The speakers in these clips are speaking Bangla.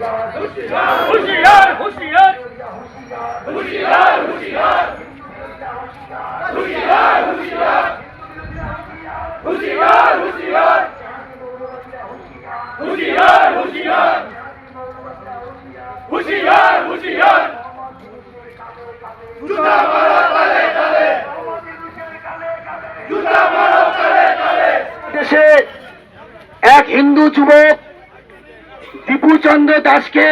হুঁশিয়ার হুঁশিয়ার হুঁশিয়ার হুঁশিয়ার হুঁশিয়ার হুঁশিয়ার হুঁশিয়ার হুঁশিয়ার হুঁশিয়ার হুঁশিয়ার হুঁশিয়ার হুঁশিয়ার জুতা মারো তালে তালে জুতা মারো তালে তালে। দেশে এক হিন্দু যুবক দীপুচন্দ্র দাসকে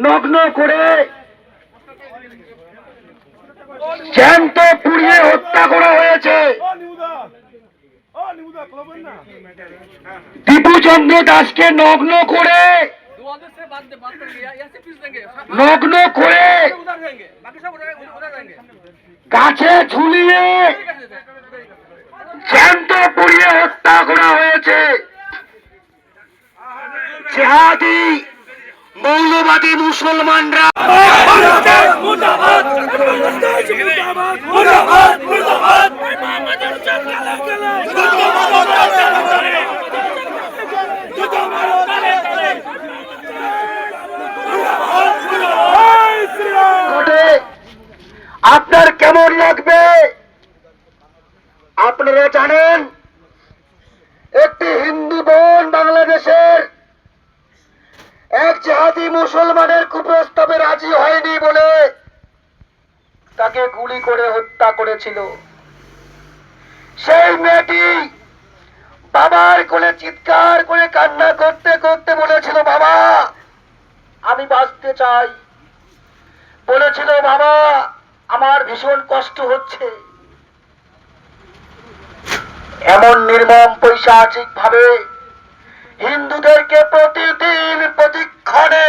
নগ্ন করে জ্যান্ত পুড়িয়ে হত্যা করা হয়েছে। দীপুচন্দ্র দাসকে নগ্ন করে গাছে ঝুলিয়ে জ্যান্ত পুড়িয়ে হত্যা করা হয়েছে। জিহাদি মৌলবাদী মুসলমানরা আপনার কেমন লাগবে? আপনারা জানেন একটি হিন্দু বোন বাংলাদেশের এক জিহাদি মুসলমানের কুপ্রস্তাবে রাজি হয়নি বলে তাকে গুলি করে হত্যা করেছিল। সেই মেয়েটি বাবার কোলে চিৎকার করে কান্না করতে করতে বলেছিল, বাবা আমি বাঁচতে চাই। বলেছিল, বাবা আমার ভীষণ কষ্ট হচ্ছে। এমন নির্মম পৈশাচিক ভাবে হিন্দুদেরকে প্রতিদিন প্রতিক্ষণে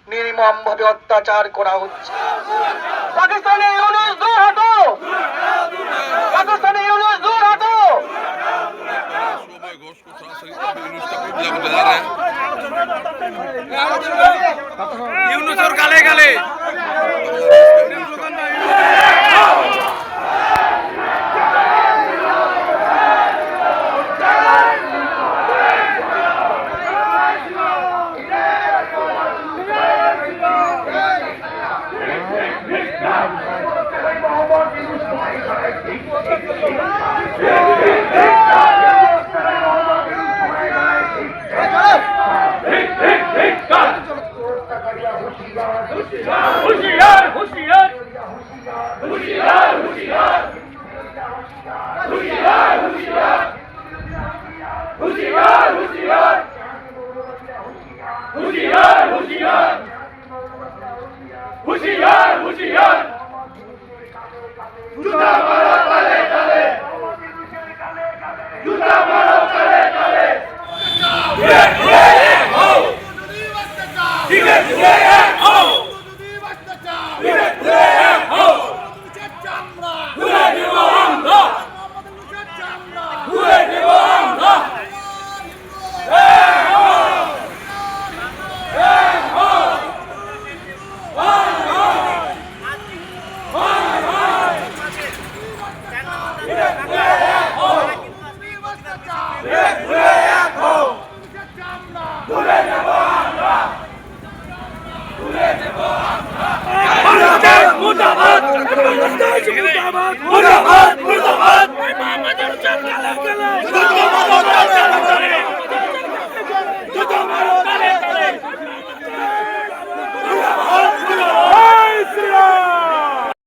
নির্মম ভাবে অত্যাচার করা হচ্ছে। পাকিস্তানি ইউনুস দূর হটো, পাকিস্তানি ইউনুস দূর হটো। ইউনুস ওর গালে গালে হুঁশিয়ার হুঁশিয়ার হুঁশিয়ার হুঁশিয়ার হুঁশিয়ার হুঁশিয়ার হুঁশিয়ার হুঁশিয়ার হুঁশিয়ার হুঁশিয়ার হুঁশিয়ার হুঁশিয়ার জুতা মারো তালে তালে জুতা মারো তালে তালে। মুর্দাবাদ মুর্দাবাদ